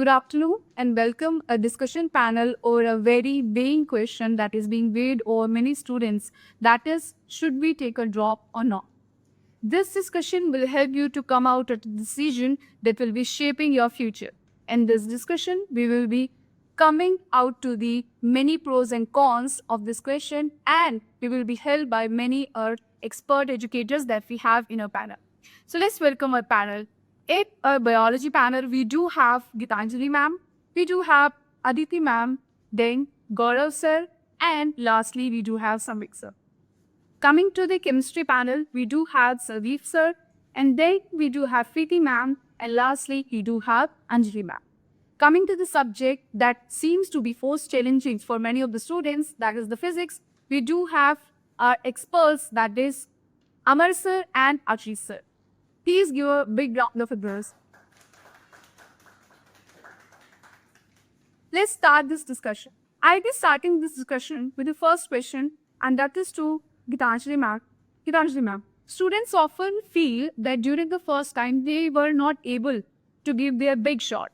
Good afternoon and welcome a discussion panel or a very vague question that is being weighed over many students, that is, should we take a drop or not? This discussion will help you to come out at a decision that will be shaping your future. In this discussion, we will be coming out to the many pros and cons of this question, and we will be held by many expert educators that we have in our panel. So let's welcome our panel. In our biology panel, we do have Gitanjali ma'am, we do have Aditi ma'am, then Gaurav sir, and lastly we do have Samvik sir. Coming to the chemistry panel, we do have Sardeep sir, and then we do have Preeti ma'am, and lastly we do have Anjali ma'am. Coming to the subject that seems to be most challenging for many of the students, that is the physics, we do have our experts, that is Amar sir and Ashish sir. Please give a big round of applause. Let's start this discussion. I'll be starting this discussion with the first question, and that is to Gitanjali ma'am. Gitanjali ma'am, students often feel that during the first time they were not able to give their big shot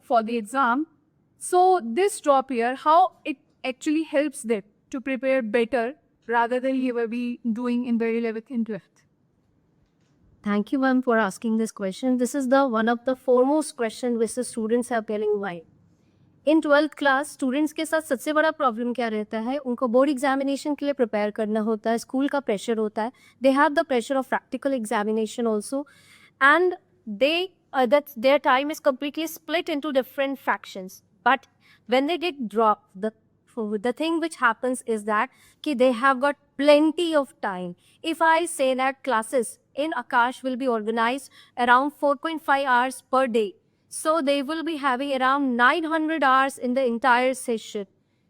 for the exam. So this drop here, how it actually helps them to prepare better rather than you will be doing in very 11th and 12th. Thank you, ma'am, for asking this question. This is the one of the foremost question which the students are telling why. In 12th class students के साथ सबसे बड़ा problem क्या रहता है, उनको board examination के लिए प्रिपेयर करना होता है, स्कूल का प्रेशर होता है, they have the pressure of practical examination also, and their time is completely split into different fractions. But when they get dropped, the thing which happens is that they have got plenty of time. If I say that classes in Akash will be organized around 4.5 hours per day, so they will be having around 900 hours in the entire session.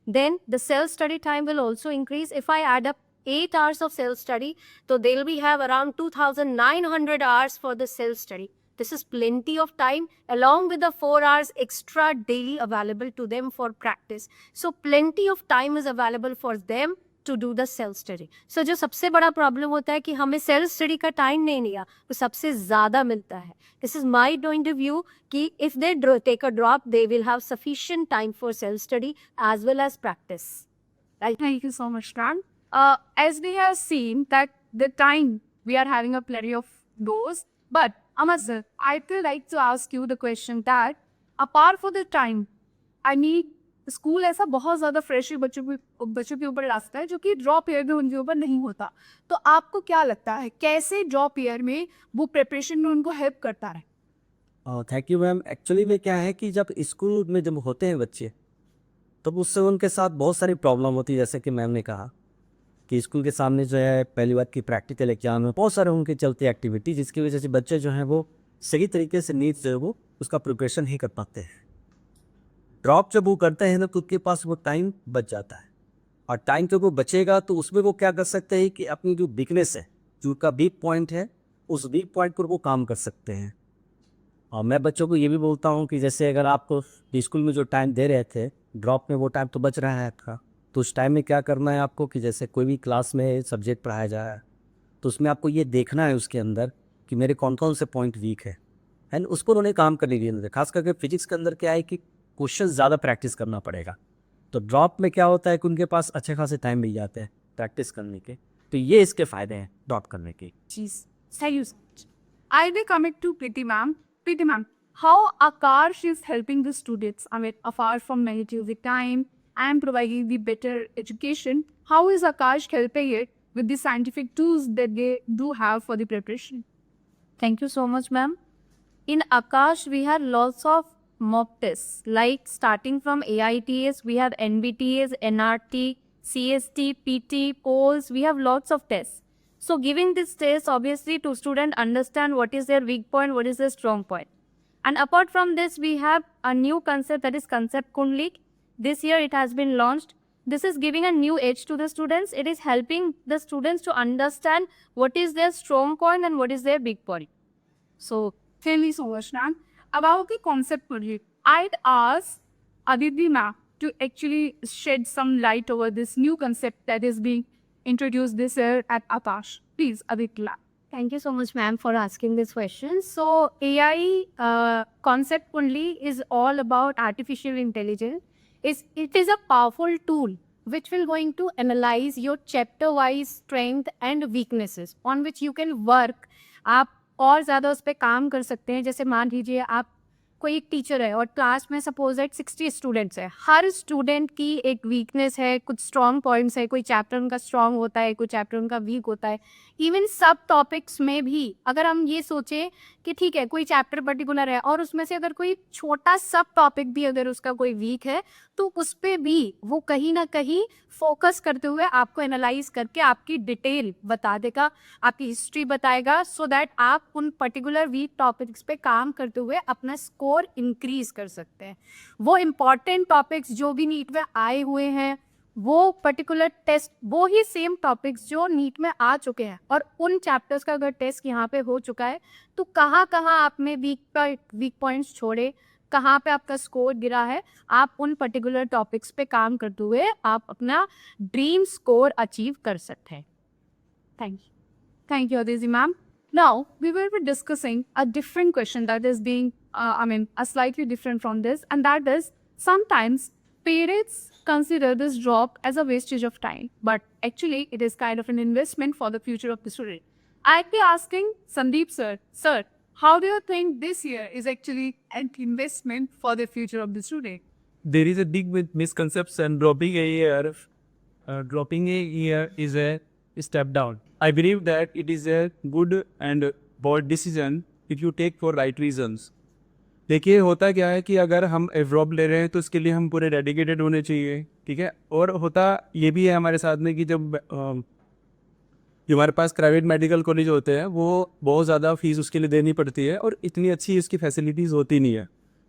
Then the self-study time will also increase. If I add up 8 hours of self-study, so they'll be have around 2,900 hours for the self-study. This is plenty of time along with the 4 hours extra daily available to them for practice. So plenty of time is available for them to do the self study. So जो सबसे बड़ा problem होता है कि हमें self study का time नहीं लिया, वो सबसे ज़्यादा मिलता है. This is my point of view कि if they take a drop, they will have sufficient time for self study as well as practice. Right? Thank you so much, Fran. As we have seen that the time we are having a plenty of those, but Amar sir, I would like to ask you the question that apart from the time, I mean, school ऐसा बहुत ज़्यादा fresher बच्चों के ऊपर डालता है जो कि ड्रॉप ईयर में उनके ऊपर नहीं होता. तो आपको क्या लगता है कैसे ड्रॉप ईयर में वो प्रिपरेशन में उनको हेल्प करता है? Thank you ma'am. एक्चुअली में क्या है कि जब स्कूल में जब होते हैं बच्चे, तब उससे उनके साथ बहुत सारी प्रॉब्लम होती है. जैसे कि मैम ने कहा कि स्कूल के सामने जो है पहली बात की प्रैक्टिकल एग्जाम में बहुत सारे उनके चलते एक्टिविटी, जिसकी वजह से बच्चे जो हैं वो सही तरीके से नीट जो है वो उसका प्रिपरेशन नहीं कर पाते हैं. ड्रॉप जब वो करते हैं ना तो उनके पास वो टाइम बच जाता है, और टाइम जब वो बचेगा तो उसमें वो क्या कर सकते हैं कि अपनी जो वीकनेस है, जो उनका वीक पॉइंट है, उस वीक पॉइंट पर वो काम कर सकते हैं. और मैं बच्चों को ये भी बोलता हूँ कि जैसे अगर आपको स्कूल में जो टाइम दे रहे थे, ड्रॉप में वो टाइम तो बच रहा है आपका, तो उस टाइम में क्या करना है आपको कि जैसे कोई भी क्लास में सब्जेक्ट पढ़ाया जा रहा है तो उसमें आपको ये देखना है उसके अंदर कि मेरे कौन कौन से पॉइंट वीक है, एंड उस पर उन्हें काम करने के लिए. खास करके फिजिक्स के अंदर क्या है कि क्वेश्चन ज़्यादा प्रैक्टिस करना पड़ेगा. तो ड्रॉप में क्या होता है कि उनके पास अच्छे खासे टाइम मिल जाते हैं प्रैक्टिस करने के. तो ये इसके फ़ायदे हैं ड्रॉप करने के. Thank you so much. I'll be coming to Preeti ma'am. Preeti ma'am, how Akash is helping the students? I mean, apart from managing the time and providing the better education, how is Akash helping it with the scientific tools that they do have for the preparation? Thank you so much, ma'am. In Akash, we have lots of mock tests, like starting from AITS, we have NBTS, NRT, CST, PT, polls, we have lots of tests. So giving this test, obviously, to student understand what is their weak point, what is their strong point. And apart from this, we have a new concept, that is Concept Kundli. This year it has been launched. This is giving a new edge to the students. It is helping the students to understand what is their strong point and what is their weak point. So, thank you so much, ma'am. About the concept project, I'd ask Aditi ma'am to actually shed some light over this new concept that is being introduced this year at Akash. Please, Aditi ma'am. Thank you so much, ma'am, for asking this question. So, AI concept only is all about artificial intelligence. It is a powerful tool which will going to analyze your chapter-wise strength and weaknesses on which you can work. आप और ज़्यादा उस पर काम कर सकते हैं. जैसे मान लीजिए आप कोई एक टीचर है और क्लास में सपोज दैट 60 स्टूडेंट्स है. हर स्टूडेंट की एक वीकनेस है, कुछ स्ट्रॉन्ग पॉइंट्स है. कोई चैप्टर उनका स्ट्रॉन्ग होता है, कोई चैप्टर उनका वीक होता है. इवन सब टॉपिक्स में भी अगर हम ये सोचें कि ठीक है कोई चैप्टर पर्टिकुलर है और उसमें से अगर कोई छोटा सब टॉपिक भी अगर उसका कोई वीक है तो उस पर भी वो कहीं ना कहीं फोकस करते हुए आपको एनालाइज करके आपकी डिटेल बता देगा, आपकी हिस्ट्री बताएगा, सो दैट आप उन पर्टिकुलर वीक टॉपिक्स पे काम करते हुए अपना स्कोर इंक्रीज कर सकते हैं. वो इम्पॉर्टेंट टॉपिक्स जो भी नीट में आए हुए हैं, वो पर्टिकुलर टेस्ट वो ही सेम टॉपिक्स जो नीट में आ चुके हैं और उन चैप्टर्स का अगर टेस्ट यहाँ पे हो चुका है तो कहाँ कहाँ आपने वीक पॉइंट्स छोड़े, कहाँ पे आपका स्कोर गिरा है, आप उन पर्टिकुलर टॉपिक्स पे काम करते हुए आप अपना ड्रीम स्कोर अचीव कर सकते हैं. Thank you. Thank you, Aditi ma'am. Now, we will be discussing a different question that is being, a slightly different from this, and that is sometimes parents consider this drop as a wastage of time, but actually it is kind of an investment for the future of the student. I'd be asking Sandeep sir, how do you think this year is actually an investment for the future of the student? There is a big misconception dropping a year is a step down. I believe that it is a good and bold decision if you take for right reasons. देखिए होता क्या है कि अगर हम drop ले रहे हैं तो इसके लिए हम पूरे डेडिकेटेड होने चाहिए, ठीक है. और होता ये भी है हमारे साथ में कि जब जो हमारे पास प्राइवेट मेडिकल कॉलेज होते हैं वो बहुत ज़्यादा फीस उसके लिए देनी पड़ती है और इतनी अच्छी इसकी फैसिलिटीज़ होती नहीं है.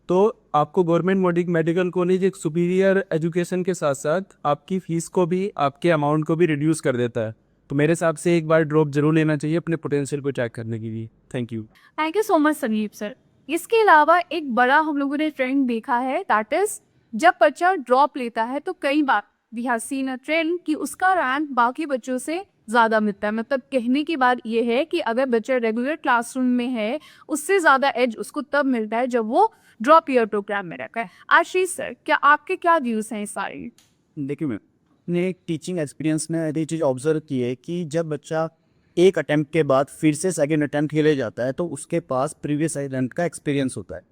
तो आपको गवर्नमेंट मेडिकल कॉलेज एक सुपीरियर एजुकेशन के साथ साथ आपकी फ़ीस को भी, आपके अमाउंट को भी रिड्यूस कर देता है. तो मेरे हिसाब से एक बार ड्रॉप जरूर लेना चाहिए अपने पोटेंशियल को चेक करने के लिए. Thank you. Thank you so much Sandeep sir. इसके अलावा एक बड़ा हम लोगों ने ट्रेंड देखा है, दैट इज जब बच्चा ड्रॉप लेता है तो कई बार we have seen a trend कि उसका रैंक बाकी बच्चों से ज़्यादा मिलता है. मतलब कहने की बात ये है कि अगर बच्चा रेगुलर क्लासरूम में है उससे ज़्यादा एज उसको तब मिलता है जब वो ड्रॉप ईयर प्रोग्राम में रहता है. आशीष सर, क्या आपके क्या व्यूज़ हैं इस सारी? देखिए मैम, अपने टीचिंग एक्सपीरियंस में ये चीज़ ऑब्जर्व की है कि जब बच्चा एक अटैम्प्ट के बाद फिर से सेकेंड अटैम्प्ट के लिए जाता है तो उसके पास प्रीवियस अटैम्प्ट का एक्सपीरियंस होता है.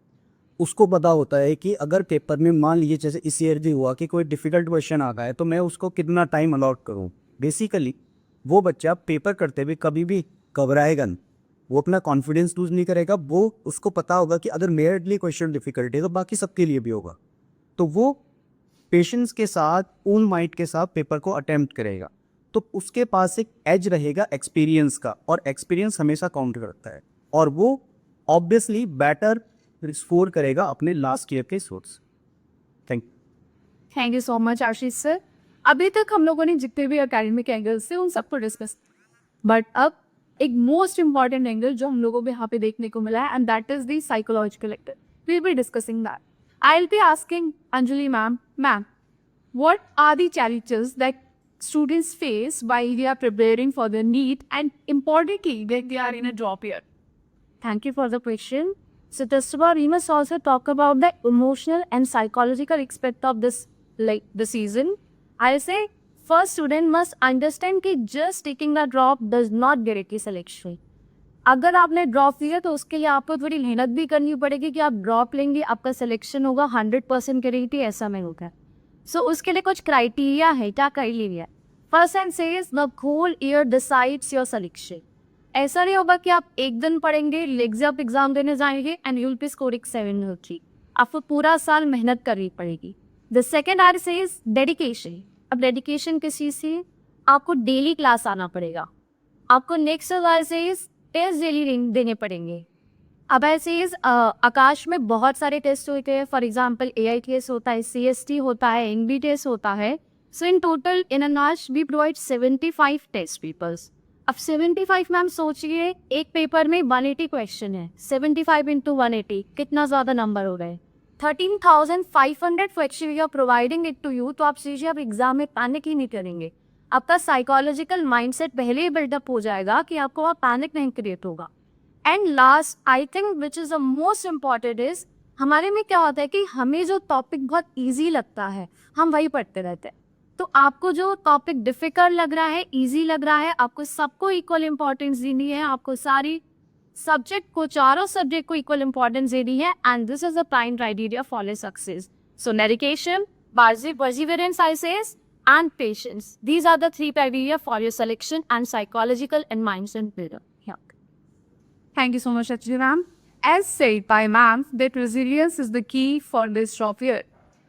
उसको पता होता है कि अगर पेपर में मान लीजिए जैसे इस ईयर भी हुआ कि कोई डिफ़िकल्ट क्वेश्चन आ गया है तो मैं उसको कितना टाइम अलॉट करूँ. बेसिकली वो बच्चा पेपर करते हुए कभी भी घबराएगा नहीं, वो अपना कॉन्फिडेंस लूज नहीं करेगा. वो उसको पता होगा कि अगर मेरे लिए क्वेश्चन डिफ़िकल्ट है तो बाकी सबके लिए भी होगा. तो वो पेशेंस के साथ, कूल माइंड के साथ पेपर को अटेम्प्ट करेगा. तो उसके पास एक एज रहेगा एक्सपीरियंस का, और एक्सपीरियंस हमेशा काउंट करता है, और वो ऑब्वियसली बेटर स्कोर करेगा अपने लास्ट ईयर के source. Thank you so much Ashish sir. अभी तक हम लोगों ने जितने भी एकेडमिक एंगल्स थे उन सबको डिस्कस, बट अब एक मोस्ट इम्पॉर्टेंट एंगल जो हम लोगों को यहाँ पे देखने को मिला है, and that is the psychological angle. We will be discussing that. I will be asking Anjali ma'am, what are the challenges that students face while they are preparing for the NEET, and importantly when they are in a drop year? Thank you for the question. So Tastaba, we must also talk about the emotional and psychological aspect of this, like the season. I'll say first student must understand कि just taking the drop does not guarantee selection. अगर आपने drop लिया तो उसके लिए आपको थोड़ी मेहनत भी करनी पड़ेगी कि आप ड्रॉप लेंगे आपका सिलेक्शन होगा 100% गारंटी, ऐसा नहीं होगा. सो उसके लिए कुछ क्राइटेरिया है. क्या criteria? First and says the whole year decides your selection. ऐसा नहीं होगा कि आप एक दिन पढ़ेंगे, एग्जाम देने जाएंगे and you will be scoring 703. आपको पूरा साल मेहनत करनी पड़ेगी. The second R says dedication. अब डेडिकेशन किस चीज़ से? आपको डेली क्लास आना पड़ेगा. आपको next R says test daily देने पड़ेंगे. अब ऐसे इस आकाश में बहुत सारे टेस्ट होते हैं. फॉर एग्जांपल AITS होता है, CST होता है, NB टेस्ट होता है. सो इन टोटल इन अनाश वी प्रोवाइड 75 टेस्ट पेपर्स. अब 75 मैम सोचिए एक पेपर में 180 क्वेश्चन है. 75 इंटू 180 कितना ज़्यादा नंबर हो गए? 13,500 question we are providing it to you. तो आप सोचिए आप एग्जाम में पैनिक ही नहीं करेंगे. आपका साइकोलॉजिकल माइंडसेट पहले ही बिल्डअप हो जाएगा कि आपको वहाँ पैनिक नहीं क्रिएट होगा। And last I think which is the most important is, हमारे में क्या होता है कि हमें जो टॉपिक बहुत ईजी लगता है हम वही पढ़ते रहते हैं। तो आपको जो टॉपिक डिफिकल्ट लग रहा है, ईजी लग रहा है, आपको सबको इक्वल इंपॉर्टेंस देनी है, आपको सारी सब्जेक्ट को, चारों सब्जेक्ट को इक्वल इंपॉर्टेंस देनी है। And this is the prime criteria for success. So dedication, perseverance I says, and patience. These are the 3 criteria for your selection and psychological and mindset builder. Yeah. Thank you so much, Achji ma'am. As said by ma'am, that resilience is the key for this job here.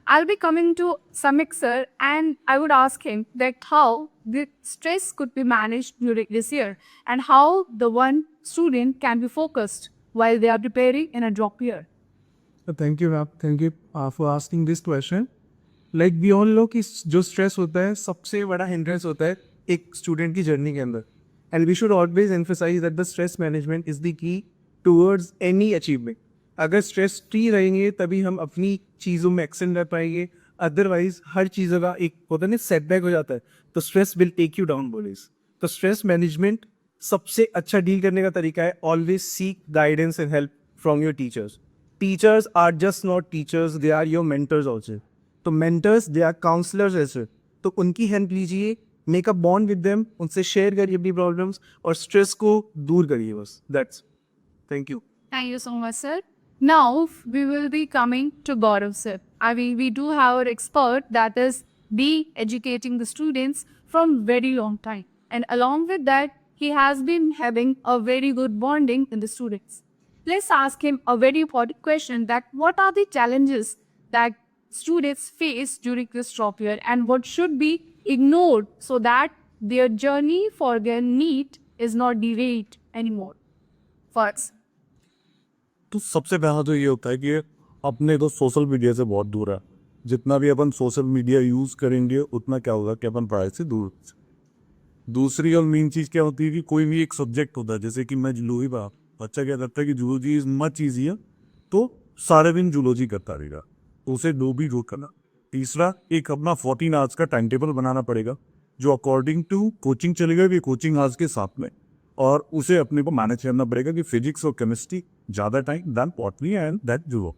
I'll be coming to Samik sir and I would ask him that how the stress could be managed during this year and how the one student can be focused while they are preparing in a job year. Thank you, ma'am. Thank you for asking this question. Like we all know कि जो stress होता है सबसे बड़ा hindrance होता है एक student की जर्नी के अंदर। And we should always emphasise that the stress management is the key towards any achievement. अगर स्ट्रेस फ्री रहेंगे तभी हम अपनी चीज़ों में एक्सेल कर पाएंगे, अदरवाइज हर चीज़ों का एक होता है ना सेटबैक हो जाता है, तो stress will take you down बोलीज। तो स्ट्रेस मैनेजमेंट सबसे अच्छा डील करने का तरीका है always seek guidance and help from your teachers. Teachers are just not teachers, they are your mentors also. तो मेंटर्स दे आर काउंसलर्स ऐसे, तो उनकी हेल्प लीजिए, make a bond with them, उनसे शेयर करिए अपनी प्रॉब्लम्स और स्ट्रेस को दूर करिए बस। That's thank you. Thank you so much, sir. Now we will be coming to Gaurav sir. I mean, we do have our expert that is be educating the students from very long time, and along with that, he has been having a very good bonding in the students. Let's ask him a very important question: that what are the challenges that students face during this job year, and what should be ignored so that their journey for their NEET is not derailed anymore? First. तो सबसे पहला तो ये होता है कि अपने तो सोशल मीडिया से बहुत दूर है। जितना भी अपन सोशल मीडिया यूज़ करेंगे उतना क्या होगा कि अपन पढ़ाई से दूर। दूसरी और मेन चीज़ क्या होती है कि कोई भी एक सब्जेक्ट होता है, जैसे कि मैं जूलॉजी पढ़ा, बच्चा क्या करता है कि जूलॉजी इज मच ईजियर, तो सारे दिन जूलॉजी करता रहेगा, तो उसे दो भी दूर करना। तीसरा, एक अपना 14 आवर्स का टाइम टेबल बनाना पड़ेगा जो अकॉर्डिंग टू कोचिंग चलेगा कि कोचिंग आवर्स के साथ में, और उसे अपने को मैनेज करना पड़ेगा कि फिजिक्स और केमिस्ट्री ज़्यादा time than botany and that जूलो,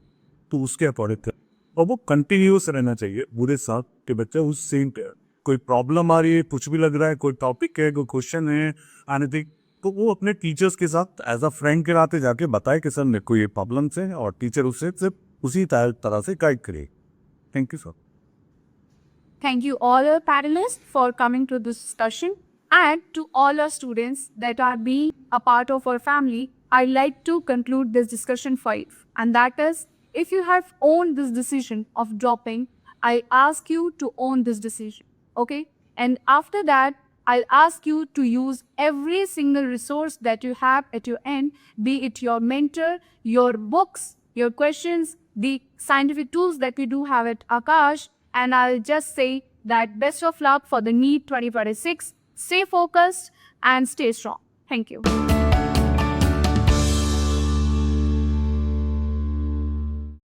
तो उसके अकॉर्डिंग और वो कंटिन्यूस रहना चाहिए पूरे साथ के बच्चे उस सेम पे। कोई प्रॉब्लम आ रही है, कुछ भी लग रहा है, कोई टॉपिक है, कोई क्वेश्चन है, एनीथिंग, तो वो अपने टीचर्स के साथ एज अ फ्रेंड के नाते जाके बताए कि सर मेरे को ये प्रॉब्लम्स है, और टीचर उससे सिर्फ उसी तरह से गाइड करे। Thank you sir. Thank you all our panelists for coming to this discussion, and to all our students that are being a part of our family. I'd like to conclude this discussion 5, and that is, if you have owned this decision of dropping, I ask you to own this decision, okay? And after that, I'll ask you to use every single resource that you have at your end, be it your mentor, your books, your questions, the scientific tools that we do have at Akash. And I'll just say that best of luck for the NEET 2026. Stay focused and stay strong. Thank you.